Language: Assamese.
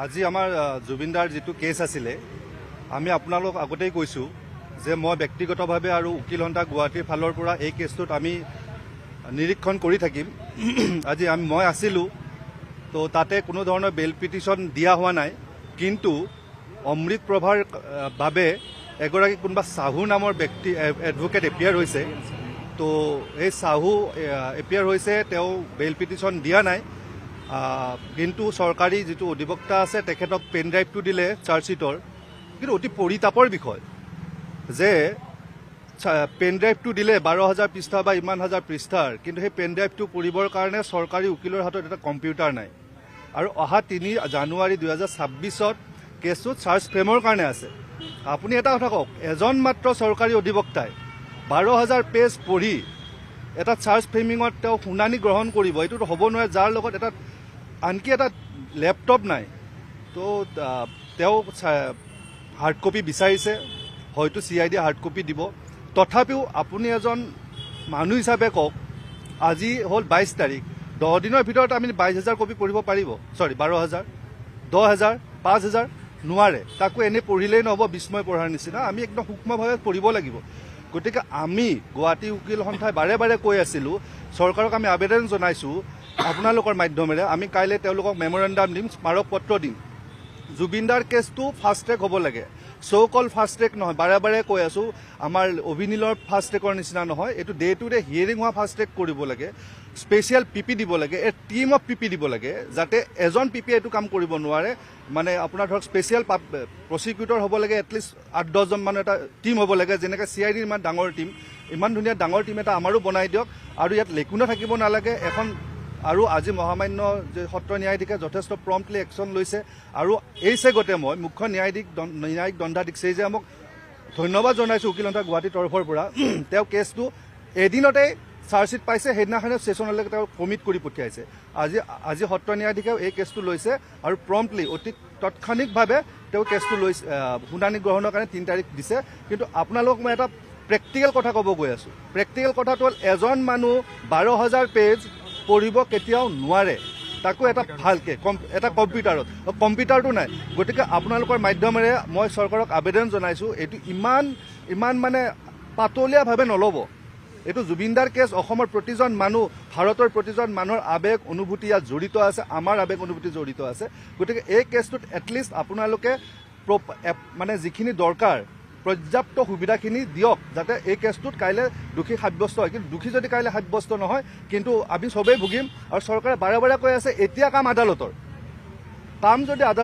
আজি আমাৰ জুবিনদাৰ যিটো কেছ আছিলে আমি আপোনালোক আগতেই কৈছোঁ যে মই ব্যক্তিগতভাৱে আৰু উকিল সন্থা গুৱাহাটীৰ ফালৰ পৰা এই কেছটোত আমি নিৰীক্ষণ কৰি থাকিম। আজি মই আছিলোঁ তো তাতে কোনো ধৰণৰ বেল পিটিশ্যন দিয়া হোৱা নাই, কিন্তু অমৃত প্ৰভাৰ বাবে এগৰাকী কোনোবা চাহু নামৰ ব্যক্তি এডভোকেট এপিয়াৰ হৈছে। তো এই চাহু এপিয়াৰ হৈছে, তেওঁ বেল পিটিশ্যন দিয়া নাই, কিন্তু চৰকাৰী যিটো অধিবক্তা আছে তেখেতক পেন ড্ৰাইভটো দিলে চাৰ্জশ্বিটৰ। কিন্তু অতি পৰিতাপৰ বিষয় যে পেন ড্ৰাইভটো দিলে 12,000 পৃষ্ঠা বা ইমান হাজাৰ পৃষ্ঠাৰ, কিন্তু সেই পেন ড্ৰাইভটো কৰিবৰ কাৰণে চৰকাৰী উকিলৰ হাতত এটা কম্পিউটাৰ নাই। আৰু অহা 3 জানুৱাৰী 2026 কেছটো চাৰ্জ ফ্ৰেমৰ কাৰণে আছে। আপুনি এটা কথা কওক, এজন মাত্ৰ চৰকাৰী অধিবক্তাই 12,000 পেজ পঢ়ি এটা চাৰ্জ ফ্ৰেমিঙত তেওঁ শুনানি গ্ৰহণ কৰিব, এইটোতো হ'ব নোৱাৰে, যাৰ লগত আনকি এটা লেপটপ নাই। তো তেওঁ হাৰ্ড কপি বিচাৰিছে, হয়তো CID হাৰ্ড কপি দিব। তথাপিও আপুনি এজন মানুহ হিচাপে কওক, আজি হ'ল 22 তাৰিখ, 10 দিনৰ ভিতৰত আপুনি 22,000 কপি পঢ়িব পাৰিব? 12,000, 10,000, 5,000 নোৱাৰে। তাকো এনেই পঢ়িলেই নহ'ব, বিস্ময় পঢ়াৰ নিচিনা, আমি একদম সূক্ষ্মভাৱে পঢ়িব লাগিব। গতিকে আমি গুৱাহাটী উকিল সন্থাই বাৰে বাৰে কৈ আছিলোঁ, চৰকাৰক আমি আবেদন জনাইছোঁ আপোনালোকৰ মাধ্যমেৰে, আমি কাইলৈ তেওঁলোকক মেমৰেণ্ডাম দিম, স্মাৰক পত্ৰ দিম। জুবিনদাৰ কেছটো ফাষ্ট ট্ৰেক হ'ব লাগে, কল ফাষ্ট ট্ৰেক নহয়। বাৰে বাৰে কৈ আছোঁ, আমাৰ অভিনীলৰ ফাষ্ট ট্ৰেকৰ নিচিনা নহয়, এইটো ডে টু ডে হিয়েৰিং হোৱা ফাষ্ট ট্ৰেক কৰিব লাগে। স্পেচিয়েল PP দিব লাগে, এ টিম অফ PP দিব লাগে, যাতে এজন PP এইটো কাম কৰিব নোৱাৰে। মানে আপোনাৰ ধৰক স্পেচিয়েল প্ৰচিকিউটৰ হ'ব লাগে, এটলিষ্ট 8-10জন মানুহ এটা টিম হ'ব লাগে, যেনেকৈ CID ইমান ডাঙৰ টিম, ইমান ধুনীয়া ডাঙৰ টিম এটা আমাৰো বনাই দিয়ক। আৰু ইয়াত লেকুনা থাকিব নালাগে এখন। আৰু আজি মহামান্য সত্ৰ ন্যায়াধীশে যথেষ্ট প্ৰম্পটলি একশ্যন লৈছে, আৰু এইছে গতে মই মুখ্য ন্যায়িক দণ্ডাধীশক ধন্যবাদ জনাইছোঁ উকিল সন্থা গুৱাহাটীৰ তৰফৰ পৰা। তেওঁ কেছটো এদিনতেই চাৰ্জশ্বিট পাইছে, সেইদিনাখনে ষ্টেচনলৈকে তেওঁ কমিট কৰি পঠিয়াইছে। আজি সত্ৰ ন্যায়াধীশেও এই কেছটো লৈছে আৰু প্ৰম্পটলি অতি তাৎক্ষণিকভাৱে তেওঁ কেছটো লৈছে, শুনানি গ্ৰহণৰ কাৰণে 3 তাৰিখ দিছে। কিন্তু আপোনালোকক মই এটা প্ৰেক্টিকেল কথা ক'ব গৈ আছোঁ। প্ৰেক্টিকেল কথাটো হ'ল, এজন মানুহ 12,000 পেজ পঢ়িব কেতিয়াও নোৱাৰে, তাকো এটা ভালকৈ এটা কম্পিউটাৰটো নাই। গতিকে আপোনালোকৰ মাধ্যমেৰে মই চৰকাৰক আবেদন জনাইছোঁ, এইটো ইমান মানে পাতলীয়াভাৱে নল'ব। এইটো জুবিনদাৰ কেছ, অসমৰ প্ৰতিজন মানুহ, ভাৰতৰ প্ৰতিজন মানুহৰ আৱেগ অনুভূতি ইয়াত জড়িত আছে, আমাৰ আৱেগ অনুভূতি জড়িত আছে। গতিকে এই কেছটোত এটলিষ্ট আপোনালোকে মানে যিখিনি দৰকাৰ পৰ্যাপ্ত সুবিধাখিনি দিয়ক, যাতে এই কেছটোত কাইলৈ দোষী সাব্যস্ত হয়। কিন্তু দোষী যদি কাইলৈ সাব্যস্ত নহয়, কিন্তু আমি চবেই ভুগিম। আৰু চৰকাৰে বাৰে বাৰে কৈ আছে এতিয়া কাম আদালতৰ, কাম যদি